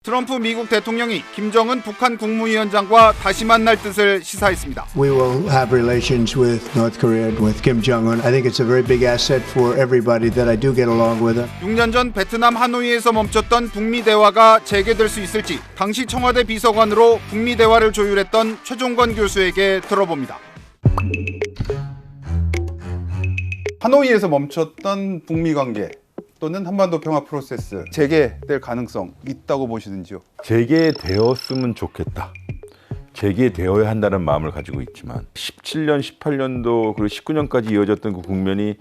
트럼프 미국 대통령이 김정은 북한 국무위원장과 다시 만날 뜻을 시사했습니다. We will have relations with North Korea and with Kim Jong-un. I think it's a very big asset for everybody that I do get along with him. 6년 전 베트남 하노이에서 멈췄던 북미 대화가 재개될 수 있을지 당시 청와대 비서관으로 북미 대화를 조율했던 최종건 교수에게 들어봅니다. 하노이에서 멈췄던 북미 관계 또는 한반도 평화 프로세스 재개될 가능성 있다고 보시는지요? 재개되었으면 좋겠다. 재개되어야 한다는 마음을 가지고 있지만 17년, 18년도 그리고 19년까지 이어졌던 그 국면이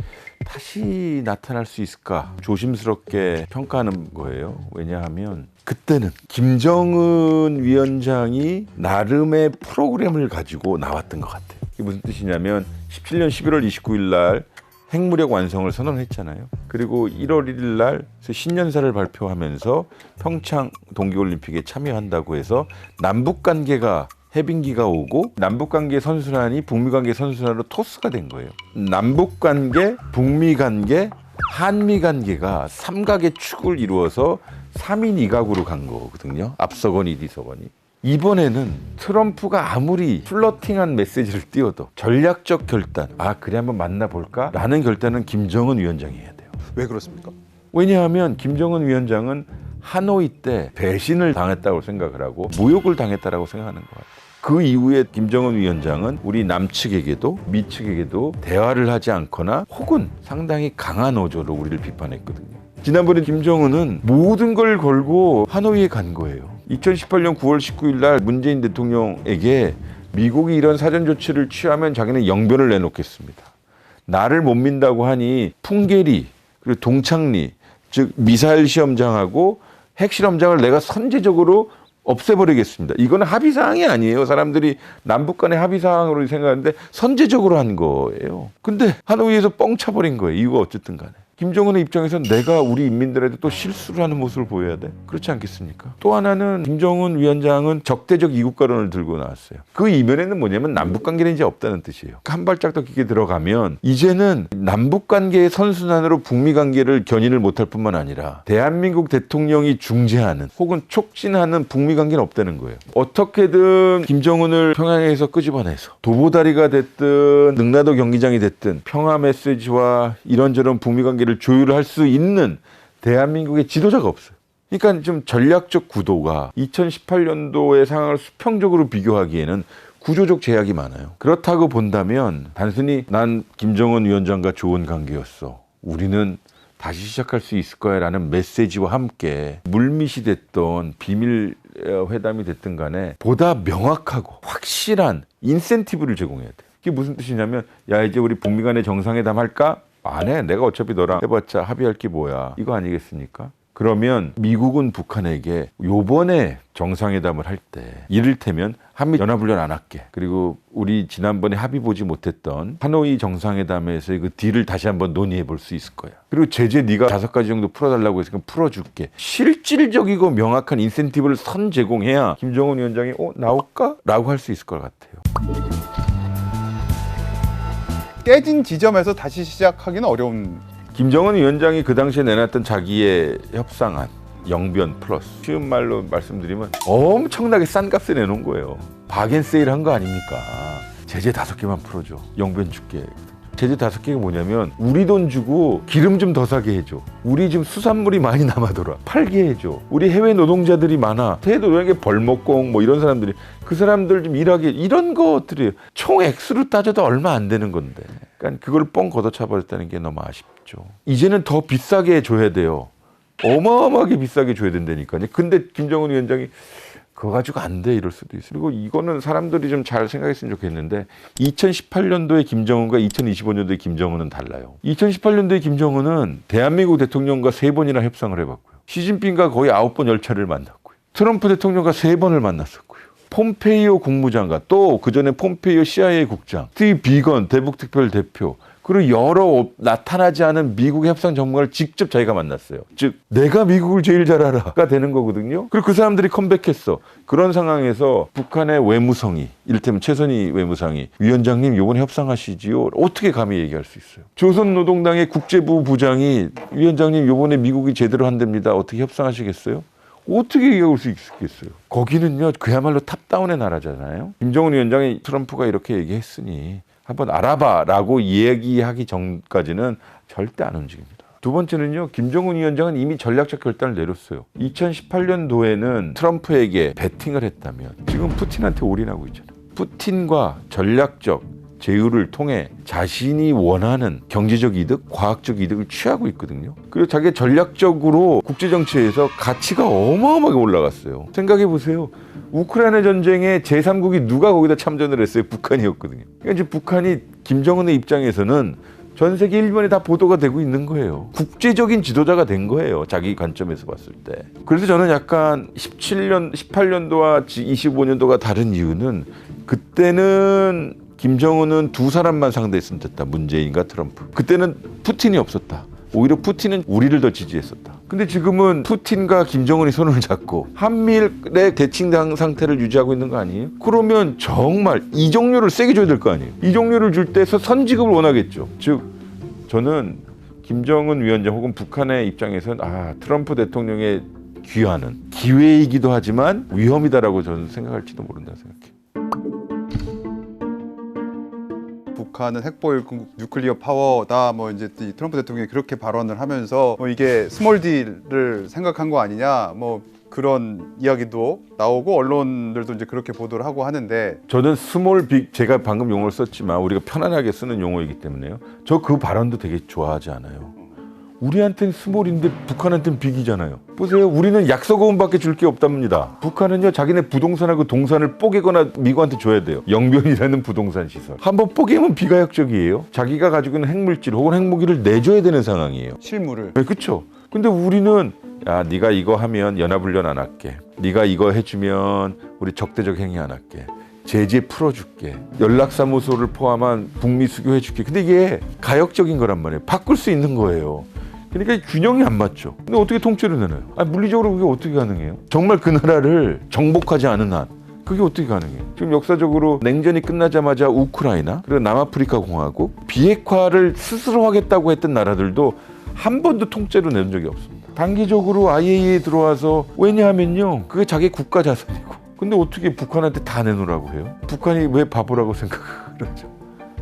다시 나타날 수 있을까 조심스럽게 평가하는 거예요. 왜냐하면 그때는 김정은 위원장이 나름의 프로그램을 가지고 나왔던 것 같아요. 이게 무슨 뜻이냐면 17년 11월 29일 날 핵무력 완성을 선언했잖아요. 그리고 1월 1일 날 신년사를 발표하면서 평창 동계올림픽에 참여한다고 해서 남북관계가 해빙기가 오고 남북관계 선순환이 북미관계 선순환으로 토스가 된 거예요. 남북관계, 북미관계, 한미관계가 삼각의 축을 이루어서 3인 2각으로 간 거거든요. 앞서거니 뒤서거니. 이번에는 트럼프가 아무리 플러팅한 메시지를 띄워도 전략적 결단, 그래 한번 만나볼까? 라는 결단은 김정은 위원장이 해야 돼요. 왜 그렇습니까? 왜냐하면 김정은 위원장은 하노이 때 배신을 당했다고 생각을 하고 모욕을 당했다고 생각하는 것 같아요. 그 이후에 김정은 위원장은 우리 남측에게도 미측에게도 대화를 하지 않거나 혹은 상당히 강한 어조로 우리를 비판했거든요. 지난번에 김정은은 모든 걸 걸고 하노이에 간 거예요. 2018년 9월 19일 날 문재인 대통령에게 미국이 이런 사전 조치를 취하면 자기는 영변을 내놓겠습니다. 나를 못 민다고 하니 풍계리 그리고 동창리 즉 미사일 시험장하고 핵실험장을 내가 선제적으로 없애버리겠습니다. 이거는 합의사항이 아니에요. 사람들이 남북 간의 합의사항으로 생각하는데 선제적으로 한 거예요. 근데 하노이에서 뻥 차버린 거예요. 이유가 어쨌든 간에. 김정은의 입장에서는 내가 우리 인민들에게 또 실수를 하는 모습을 보여야 돼. 그렇지 않겠습니까? 또 하나는 김정은 위원장은 적대적 이국가론을 들고 나왔어요. 그 이면에는 뭐냐면 남북관계는 이제 없다는 뜻이에요. 한 발짝 더 깊게 들어가면 이제는 남북관계의 선순환으로 북미관계를 견인을 못할 뿐만 아니라 대한민국 대통령이 중재하는 혹은 촉진하는 북미관계는 없다는 거예요. 어떻게든 김정은을 평양에서 끄집어내서 도보다리가 됐든 능라도 경기장이 됐든 평화 메시지와 이런저런 북미관계를 조율을 할 수 있는 대한민국의 지도자가 없어요. 그러니까 좀 전략적 구도가 2018년도의 상황을 수평적으로 비교하기에는 구조적 제약이 많아요. 그렇다고 본다면 단순히 난 김정은 위원장과 좋은 관계였어. 우리는 다시 시작할 수 있을 거야 라는 메시지와 함께 물밑이 됐던 비밀 회담이 됐든 간에 보다 명확하고 확실한 인센티브를 제공해야 돼요. 그게 무슨 뜻이냐면 야 이제 우리 북미 간의 정상회담 할까? 안 해. 내가 어차피 너랑 해봤자 합의할 게 뭐야. 이거 아니겠습니까? 그러면 미국은 북한에게 요번에 정상회담을 할 때 이를테면 한미연합훈련 안 할게. 그리고 우리 지난번에 합의 보지 못했던 하노이 정상회담에서의 그 딜을 다시 한번 논의해 볼 수 있을 거야. 그리고 제재 네가 5가지 정도 풀어달라고 했으니까 풀어줄게. 실질적이고 명확한 인센티브를 선 제공해야 김정은 위원장이 나올까? 라고 할 수 있을 것 같아요. 깨진 지점에서 다시 시작하기는 어려운. 김정은 위원장이 그 당시에 내놨던 자기의 협상안 영변 플러스 쉬운 말로 말씀드리면 엄청나게 싼 값에 내놓은 거예요. 바겐세일 한 거 아닙니까? 제재 5개만 풀어줘. 영변 줄게. 제재 5개가 뭐냐면 우리 돈 주고 기름 좀 더 사게 해줘. 우리 지금 수산물이 많이 남아돌아. 팔게 해줘. 우리 해외 노동자들이 많아. 해외 노동자에 벌목공 뭐 이런 사람들이 그 사람들 좀 일하게 이런 것들이 총 액수로 따져도 얼마 안 되는 건데. 그러니까 그걸 뻥 걷어차버렸다는 게 너무 아쉽죠. 이제는 더 비싸게 줘야 돼요. 어마어마하게 비싸게 줘야 된다니까요. 근데 김정은 위원장이 그거 가지고 안 돼 이럴 수도 있어요. 그리고 이거는 사람들이 좀 잘 생각했으면 좋겠는데 2018년도의 김정은과 2025년도의 김정은은 달라요. 2018년도의 김정은은 대한민국 대통령과 3번이나 협상을 해봤고요. 시진핑과 거의 9번 10차를 만났고요. 트럼프 대통령과 3번을 만났었고요. 폼페이오 국무장관, 또 그전에 폼페이오 CIA 국장, 스티브 비건 대북특별 대표, 그리고 여러 나타나지 않은 미국 협상 전문가를 직접 자기가 만났어요. 즉 내가 미국을 제일 잘 알아가 되는 거거든요. 그리고 그 사람들이 컴백했어. 그런 상황에서 북한의 외무성이, 이를테면 최선희 외무상이 위원장님 이번에 협상하시지요? 어떻게 감히 얘기할 수 있어요? 조선노동당의 국제부 부장이 위원장님 이번에 미국이 제대로 한답니다. 어떻게 협상하시겠어요? 어떻게 얘기할 수 있겠어요? 거기는요 그야말로 탑다운의 나라잖아요. 김정은 위원장이 트럼프가 이렇게 얘기했으니 한번 알아봐라고 얘기하기 전까지는 절대 안 움직입니다. 두 번째는요, 김정은 위원장은 이미 전략적 결단을 내렸어요. 2018년도에는 트럼프에게 베팅을 했다면 지금 푸틴한테 올인하고 있잖아요. 푸틴과 전략적 제휴를 통해 자신이 원하는 경제적 이득, 과학적 이득을 취하고 있거든요. 그리고 자기 전략적으로 국제정치에서 가치가 어마어마하게 올라갔어요. 생각해 보세요. 우크라이나 전쟁에 제3국이 누가 거기다 참전을 했어요? 북한이었거든요. 그러니까 이제 북한이 김정은의 입장에서는 전 세계 일면에 다 보도가 되고 있는 거예요. 국제적인 지도자가 된 거예요. 자기 관점에서 봤을 때. 그래서 저는 약간 18년도와 25년도가 다른 이유는 그때는 김정은은 두 사람만 상대했으면 됐다. 문재인과 트럼프. 그때는 푸틴이 없었다. 오히려 푸틴은 우리를 더 지지했었다. 근데 지금은 푸틴과 김정은이 손을 잡고 한미일의 대칭 상태를 유지하고 있는 거 아니에요? 그러면 정말 이종료를 세게 줘야 될 거 아니에요? 이종료를 줄 때 선지급을 원하겠죠. 즉 저는 김정은 위원장 혹은 북한의 입장에서는 트럼프 대통령의 귀환은 기회이기도 하지만 위험이다라고 저는 생각할지도 모른다 생각해요. 북한은 핵보유국 뉴클리어 파워다. 뭐 이제 이 트럼프 대통령이 그렇게 발언을 하면서 뭐 이게 스몰 딜을 생각한 거 아니냐. 뭐 그런 이야기도 나오고 언론들도 이제 그렇게 보도를 하고 하는데 저는 스몰 빅 제가 방금 용어를 썼지만 우리가 편안하게 쓰는 용어이기 때문에요. 저 그 발언도 되게 좋아하지 않아요. 우리한테는 스몰인데 북한한테는 빅이잖아요. 보세요. 우리는 약서금밖에 줄 게 없답니다. 북한은요 자기네 부동산하고 동산을 뽀개거나 미국한테 줘야 돼요. 영변이라는 부동산 시설. 한번 뽀개면 비가역적이에요. 자기가 가지고 있는 핵물질 혹은 핵무기를 내줘야 되는 상황이에요. 실무를. 네, 그렇죠. 근데 우리는 야 네가 이거 하면 연합훈련 안 할게. 네가 이거 해주면 우리 적대적 행위 안 할게. 제재 풀어줄게. 연락사무소를 포함한 북미 수교해줄게. 근데 이게 가역적인 거란 말이에요. 바꿀 수 있는 거예요. 그러니까 균형이 안 맞죠. 근데 어떻게 통째로 내놔요? 물리적으로 그게 어떻게 가능해요? 정말 그 나라를 정복하지 않은 한 그게 어떻게 가능해요? 지금 역사적으로 냉전이 끝나자마자 우크라이나 그리고 남아프리카 공화국 비핵화를 스스로 하겠다고 했던 나라들도 한 번도 통째로 내는 적이 없습니다. 단기적으로 IAEA에 들어와서 왜냐하면요 그게 자기 국가 자산이고 근데 어떻게 북한한테 다 내놓으라고 해요? 북한이 왜 바보라고 생각을 하죠?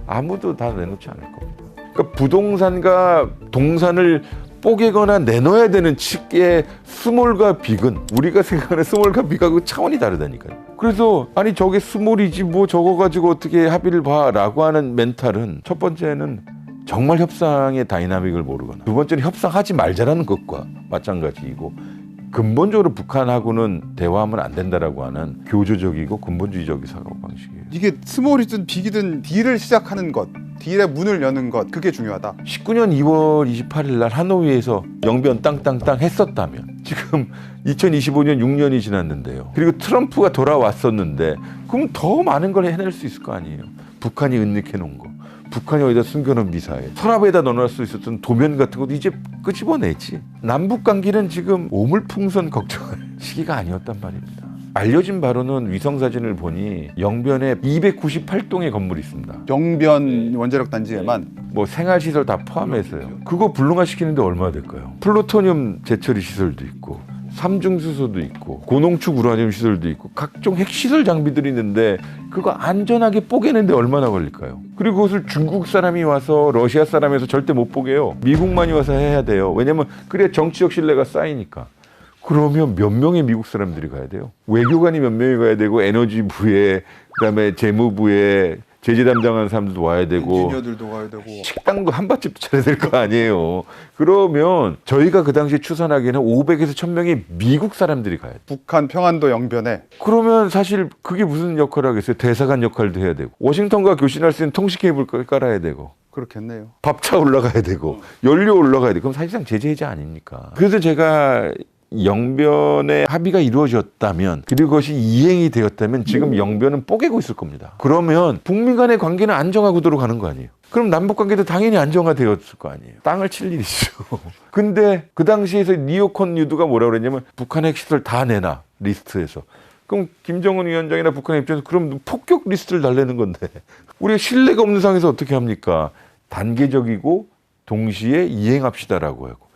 아무도 다 내놓지 않을 겁니다. 그러니까 부동산과 동산을 뽀개거나 내놔야 되는 측의 스몰과 빅은 우리가 생각하는 스몰과 빅하고 차원이 다르다니까요. 그래서 아니 저게 스몰이지 뭐 저거 가지고 어떻게 합의를 봐라고 하는 멘탈은 첫 번째는 정말 협상의 다이나믹을 모르거나 두 번째는 협상하지 말자라는 것과 마찬가지이고 근본적으로 북한하고는 대화하면 안 된다라고 하는 교조적이고 근본주의적인 사고방식이에요. 이게 스몰이든 빅이든 딜을 시작하는 것, 딜의 문을 여는 것 그게 중요하다. 19년 2월 28일 날 하노이에서 영변 땅땅땅 했었다면 지금 2025년 6년이 지났는데요. 그리고 트럼프가 돌아왔었는데 그럼 더 많은 걸 해낼 수 있을 거 아니에요. 북한이 은닉해 놓은 거. 북한이 어디다 숨겨놓은 미사일, 서랍에다 넣어놓을 수 있었던 도면 같은 것도 이제 끄집어내지. 남북관계는 지금 오물풍선 걱정할 시기가 아니었단 말입니다. 알려진 바로는 위성사진을 보니 영변에 298동의 건물이 있습니다. 영변 원자력 단지에만 뭐 생활시설 다 포함해서요. 그거 불능화시키는데 얼마 될까요? 플루토늄 재처리 시설도 있고 삼중수소도 있고 고농축 우라늄 시설도 있고 각종 핵시설 장비들이 있는데 그거 안전하게 뽀개는데 얼마나 걸릴까요? 그리고 그것을 중국 사람이 와서 러시아 사람에서 절대 못 뽀개요. 미국만이 와서 해야 돼요. 왜냐면 그래야 정치적 신뢰가 쌓이니까. 그러면 몇 명의 미국 사람들이 가야 돼요? 외교관이 몇 명이 가야 되고 에너지부에 그다음에 재무부에 제재 담당하는 사람들도 와야 되고 엔지니어들도 가야 되고 식당도 한밭집 차려야 될 거 아니에요. 그러면 저희가 그 당시에 추산하기에는 500에서 1000명의 미국 사람들이 가야 돼요. 북한 평안도 영변에. 그러면 사실 그게 무슨 역할을 하겠어요? 대사관 역할도 해야 되고 워싱턴과 교신할 수 있는 통신 케이블 깔아야 되고 그렇겠네요. 밥차 올라가야 되고 연료 올라가야 되고 그럼 사실상 제재 해제 아닙니까? 그래서 제가 영변의 합의가 이루어졌다면 그리고 그것이 이행이 되었다면 지금 영변은 뽀개고 있을 겁니다. 그러면 북미 간의 관계는 안정화 구도로 가는 거 아니에요? 그럼 남북 관계도 당연히 안정화되었을 거 아니에요? 땅을 칠 일이죠. 근데 그 당시에서 니오콘 뉴드가 뭐라고 그랬냐면 북한 핵시설 다 내놔 리스트에서. 그럼 김정은 위원장이나 북한의 입장에서 그럼 폭격 리스트를 달래는 건데 우리가 신뢰가 없는 상황에서 어떻게 합니까? 단계적이고 동시에 이행합시다라고 하고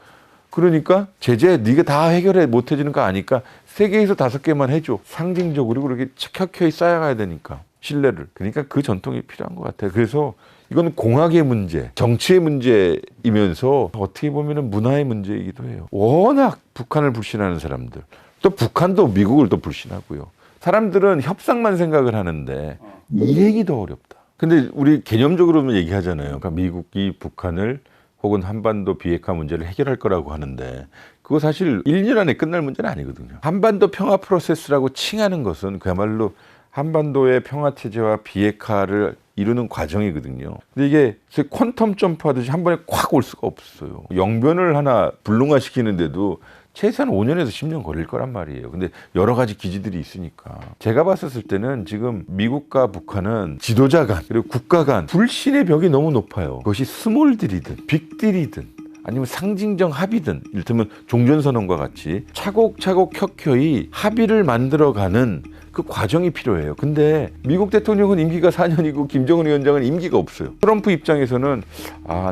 그러니까 제재 네가 다 해결해 못 해주는 거 아니까 3개에서 5개만 해줘. 상징적으로 그렇게 켜켜이 쌓아가야 되니까 신뢰를. 그러니까 그 전통이 필요한 것 같아요. 그래서 이건 공학의 문제, 정치의 문제이면서 어떻게 보면 문화의 문제이기도 해요. 워낙 북한을 불신하는 사람들, 또 북한도 미국을 또 불신하고요. 사람들은 협상만 생각을 하는데 이행이 더 어렵다. 근데 우리 개념적으로는 얘기하잖아요. 그러니까 미국이 북한을 혹은 한반도 비핵화 문제를 해결할 거라고 하는데 그거 사실 1년 안에 끝날 문제는 아니거든요. 한반도 평화 프로세스라고 칭하는 것은 그야말로 한반도의 평화체제와 비핵화를 이루는 과정이거든요. 근데 이게 퀀텀 점프하듯이 한 번에 콱 올 수가 없어요. 영변을 하나 불능화시키는데도 최소한 5년에서 10년 걸릴 거란 말이에요. 근데 여러 가지 기지들이 있으니까. 제가 봤었을 때는 지금 미국과 북한은 지도자 간 그리고 국가 간 불신의 벽이 너무 높아요. 그것이 스몰딜이든 빅딜이든 아니면 상징적 합의든 이를테면 종전선언과 같이 차곡차곡 켜켜이 합의를 만들어가는 그 과정이 필요해요. 근데 미국 대통령은 임기가 4년이고 김정은 위원장은 임기가 없어요. 트럼프 입장에서는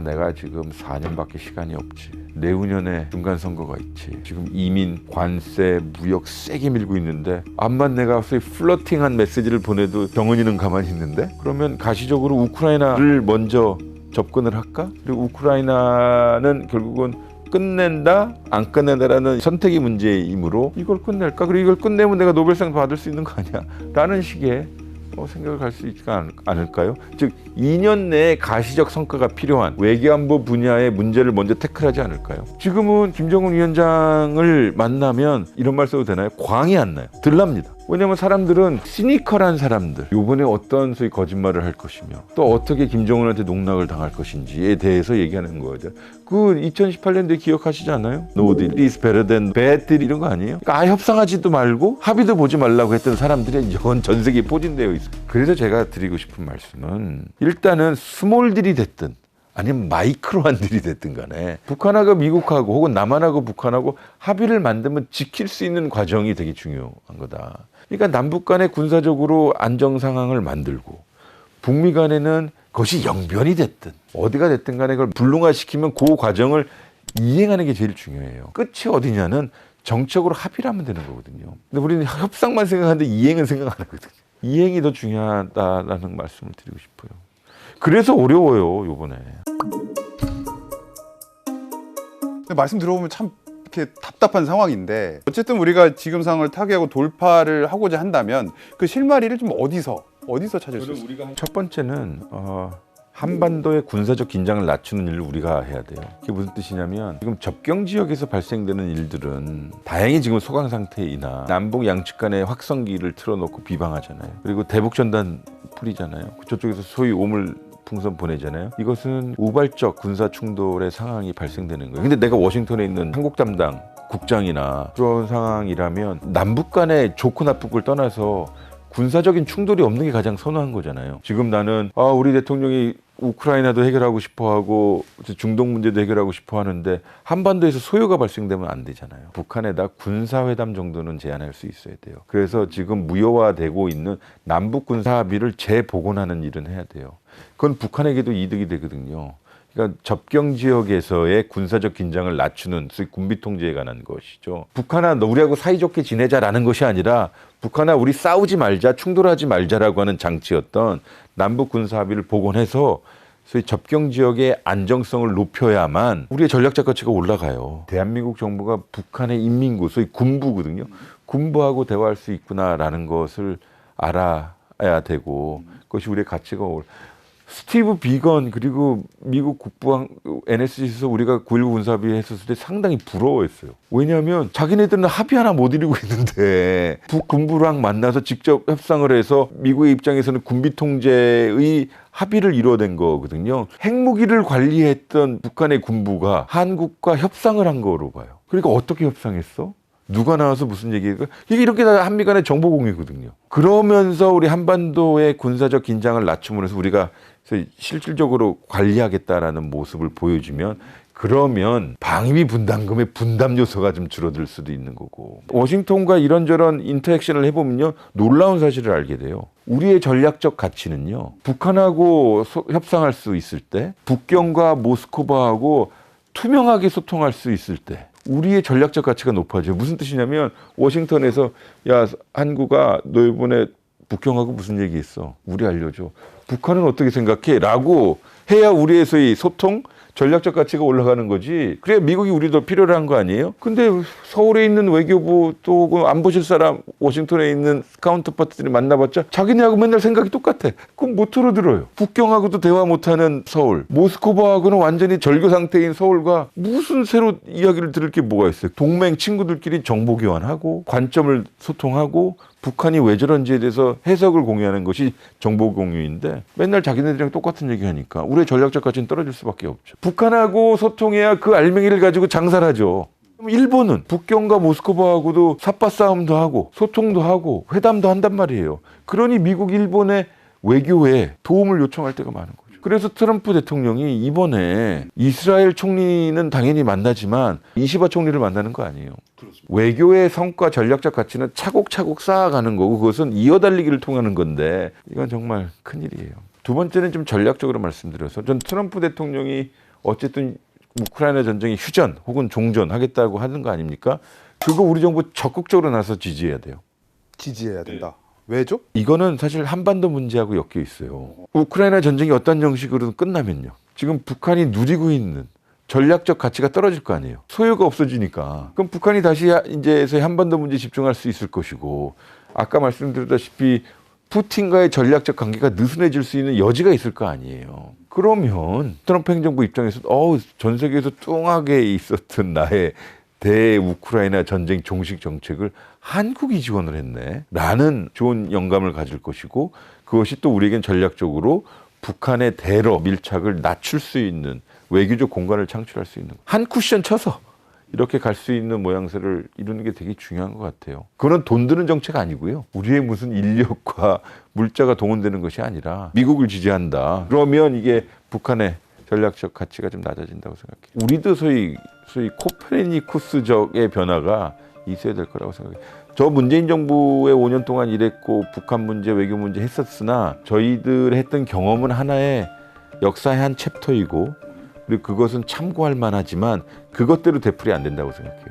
내가 지금 4년밖에 시간이 없지. 내후년에 중간선거가 있지. 지금 이민, 관세, 무역 세게 밀고 있는데 암만 내가 소위 플러팅한 메시지를 보내도 정은이는 가만히 있는데 그러면 가시적으로 우크라이나를 먼저 접근을 할까? 그리고 우크라이나는 결국은 끝낸다, 안 끝낸다라는 선택의 문제이므로 이걸 끝낼까? 그리고 이걸 끝내면 내가 노벨상 받을 수 있는 거 아니야? 라는 식의 생각을 할 수 있지 않을까요? 즉 2년 내에 가시적 성과가 필요한 외교안보 분야의 문제를 먼저 태클하지 않을까요? 지금은 김정은 위원장을 만나면 이런 말 써도 되나요? 광이 안 나요. 들납니다. 왜냐하면 사람들은 시니컬한 사람들, 이번에 어떤 소위 거짓말을 할 것이며 또 어떻게 김정은한테 농락을 당할 것인지에 대해서 얘기하는 거죠. 그 2018년도에 기억하시지 않아요? No deal is better than bad deal 이런 거 아니에요? 그러니까 협상하지도 말고 합의도 보지 말라고 했던 사람들이 전 세계에 포진되어 있어요. 그래서 제가 드리고 싶은 말씀은 일단은 스몰 딜이 됐든 아니면 마이크로한 딜이 됐든 간에 북한하고 미국하고 혹은 남한하고 북한하고 합의를 만들면 지킬 수 있는 과정이 되게 중요한 거다. 그러니까 남북 간에 군사적으로 안정 상황을 만들고 북미 간에는 그것이 영변이 됐든 어디가 됐든 간에 그걸 불능화시키면 그 과정을 이행하는 게 제일 중요해요. 끝이 어디냐는 정책으로 합의를 하면 되는 거거든요. 근데 우리는 협상만 생각하는데 이행은 생각 안 하거든요. 이행이 더 중요하다라는 말씀을 드리고 싶어요. 그래서 어려워요, 요번에. 근데 말씀 들어보면 참 이렇게 답답한 상황인데 어쨌든 우리가 지금 상황을 타개하고 돌파를 하고자 한다면 그 실마리를 좀 어디서 찾을 수 있어요? 첫 번째는 한반도의 군사적 긴장을 낮추는 일을 우리가 해야 돼요. 그게 무슨 뜻이냐면 지금 접경 지역에서 발생되는 일들은 다행히 지금 소강 상태이나 남북 양측 간의 확성기를 틀어놓고 비방하잖아요. 그리고 대북 전단 뿌리잖아요. 저쪽에서 소위 오물 풍선 보내잖아요. 이것은 우발적 군사 충돌의 상황이 발생되는 거예요. 근데 내가 워싱턴에 있는 한국 담당 국장이나 그런 상황이라면 남북 간의 좋고 나쁘고를 떠나서 군사적인 충돌이 없는 게 가장 선호한 거잖아요. 지금 나는 우리 대통령이 우크라이나도 해결하고 싶어하고 중동 문제도 해결하고 싶어하는데 한반도에서 소요가 발생되면 안 되잖아요. 북한에다 군사회담 정도는 제안할 수 있어야 돼요. 그래서 지금 무효화되고 있는 남북 군사 합의를 재복원하는 일은 해야 돼요. 그건 북한에게도 이득이 되거든요. 그러니까 접경 지역에서의 군사적 긴장을 낮추는 소위 군비 통제에 관한 것이죠. 북한아 너 우리하고 사이좋게 지내자라는 것이 아니라 북한아 우리 싸우지 말자, 충돌하지 말자라고 하는 장치였던 남북 군사 합의를 복원해서 소위 접경 지역의 안정성을 높여야만 우리의 전략적 가치가 올라가요. 대한민국 정부가 북한의 인민군, 소위 군부거든요. 군부하고 대화할 수 있구나라는 것을 알아야 되고 그것이 우리의 가치가 스티브 비건 그리고 미국 국부 NSC에서 우리가 9.19 군사합의 했었을 때 상당히 부러워했어요. 왜냐하면 자기네들은 합의 하나 못 이루고 있는데 북군부랑 만나서 직접 협상을 해서 미국의 입장에서는 군비 통제의 합의를 이뤄낸 거거든요. 핵무기를 관리했던 북한의 군부가 한국과 협상을 한 거로 봐요. 그러니까 어떻게 협상했어? 누가 나와서 무슨 얘기가 이게 이렇게 다 한미 간의 정보 공유거든요. 그러면서 우리 한반도의 군사적 긴장을 낮춤으로써 우리가 실질적으로 관리하겠다라는 모습을 보여주면 그러면 방위비 분담금의 분담 요소가 좀 줄어들 수도 있는 거고 워싱턴과 이런저런 인터액션을 해보면요 놀라운 사실을 알게 돼요. 우리의 전략적 가치는요 북한하고 협상할 수 있을 때 북경과 모스크바하고 투명하게 소통할 수 있을 때 우리의 전략적 가치가 높아져요. 무슨 뜻이냐면 워싱턴에서 야 한국아 너 이번에 북경하고 무슨 얘기했어? 우리 알려줘. 북한은 어떻게 생각해? 라고 해야 우리에서의 소통, 전략적 가치가 올라가는 거지. 그래야 미국이 우리 더 필요로 한 거 아니에요? 근데 서울에 있는 외교부 또 안 보실 사람 워싱턴에 있는 카운터파트들이 만나봤자 자기네하고 맨날 생각이 똑같아. 그럼 못 들어들어요. 북경하고도 대화 못하는 서울, 모스크바하고는 완전히 절교 상태인 서울과 무슨 새로 이야기를 들을 게 뭐가 있어요. 동맹 친구들끼리 정보 교환하고 관점을 소통하고 북한이 왜 저런지에 대해서 해석을 공유하는 것이 정보 공유인데 맨날 자기네들이랑 똑같은 얘기하니까 우리의 전략적 가치는 떨어질 수밖에 없죠. 북한하고 소통해야 그 알맹이를 가지고 장사를 하죠. 그럼 일본은 북경과 모스크바하고도 삿바 싸움도 하고 소통도 하고 회담도 한단 말이에요. 그러니 미국, 일본의 외교에 도움을 요청할 때가 많은 거죠. 그래서 트럼프 대통령이 이번에 이스라엘 총리는 당연히 만나지만 이시바 총리를 만나는 거 아니에요. 그렇습니다. 외교의 성과 전략적 가치는 차곡차곡 쌓아가는 거고 그것은 이어달리기를 통하는 건데 이건 정말 큰일이에요. 두 번째는 좀 전략적으로 말씀드려서 전 트럼프 대통령이 어쨌든 우크라이나 전쟁이 휴전 혹은 종전하겠다고 하는 거 아닙니까? 그거 우리 정부 적극적으로 나서 지지해야 돼요. 지지해야 된다. 왜죠? 이거는 사실 한반도 문제하고 엮여 있어요. 우크라이나 전쟁이 어떤 형식으로든 끝나면요. 지금 북한이 누리고 있는 전략적 가치가 떨어질 거 아니에요. 소요가 없어지니까. 그럼 북한이 다시 이제 한반도 문제에 집중할 수 있을 것이고 아까 말씀드렸다시피 푸틴과의 전략적 관계가 느슨해질 수 있는 여지가 있을 거 아니에요. 그러면 트럼프 행정부 입장에서 전 세계에서 뚱하게 있었던 나의 대우크라이나 전쟁 종식 정책을 한국이 지원을 했네 라는 좋은 영감을 가질 것이고 그것이 또 우리에겐 전략적으로 북한의 대러 밀착을 낮출 수 있는 외교적 공간을 창출할 수 있는 한 쿠션 쳐서 이렇게 갈 수 있는 모양새를 이루는 게 되게 중요한 것 같아요. 그건 돈 드는 정책 아니고요. 우리의 무슨 인력과 물자가 동원되는 것이 아니라 미국을 지지한다. 그러면 이게 북한의 전략적 가치가 좀 낮아진다고 생각해요. 우리도 소위 코페르니쿠스적의 변화가 있어야 될 거라고 생각해요. 저 문재인 정부의 5년 동안 일했고 북한 문제, 외교 문제 했었으나 저희들 했던 경험은 하나의 역사의 한 챕터이고 그리고 그것은 참고할 만하지만 그것대로 되풀이 안 된다고 생각해요.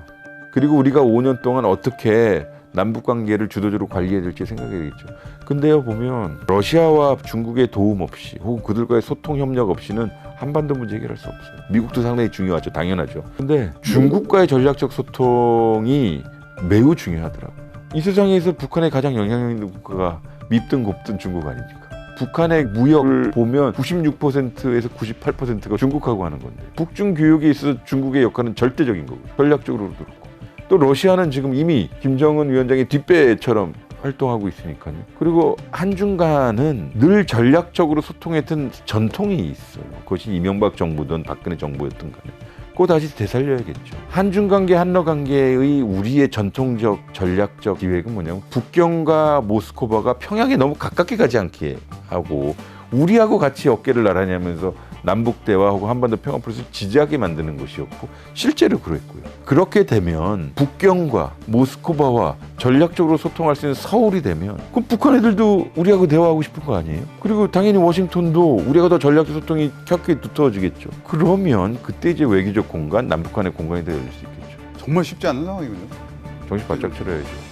그리고 우리가 5년 동안 어떻게 남북관계를 주도적으로 관리해야 될지 생각해야 되겠죠. 근데요 보면 러시아와 중국의 도움 없이 혹은 그들과의 소통 협력 없이는 한반도 문제 해결할 수 없어요. 미국도 상당히 중요하죠. 당연하죠. 근데 중국과의 전략적 소통이 매우 중요하더라고요. 이 세상에서 북한의 가장 영향력 있는 국가가 밉든 곱든 중국 아닙니까? 북한의 무역을 보면 96%에서 98%가 중국하고 하는 건데 북중 교역에 있어서 중국의 역할은 절대적인 거고요. 전략적으로도 그렇고 또 러시아는 지금 이미 김정은 위원장의 뒷배처럼 활동하고 있으니까요. 그리고 한중간은 늘 전략적으로 소통했던 전통이 있어요. 그것이 이명박 정부든 박근혜 정부였든 간에. 그거 다시 되살려야겠죠. 한중관계, 한러관계의 우리의 전통적 전략적 기획은 뭐냐면 북경과 모스크바가 평양에 너무 가깝게 가지 않게 하고 우리하고 같이 어깨를 나란히 하면서 남북 대화하고 한반도 평화 프로세스를 지지하게 만드는 것이었고 실제로 그랬고요. 그렇게 되면 북경과 모스크바와 전략적으로 소통할 수 있는 서울이 되면 그럼 북한 애들도 우리하고 대화하고 싶은 거 아니에요? 그리고 당연히 워싱턴도 우리가 더 전략적 소통이 켜게 두터워지겠죠. 그러면 그때 이제 외교적 공간, 남북 간의 공간이 더 열릴 수 있겠죠. 정말 쉽지 않은 상황이군요. 정신 바짝 차려야죠.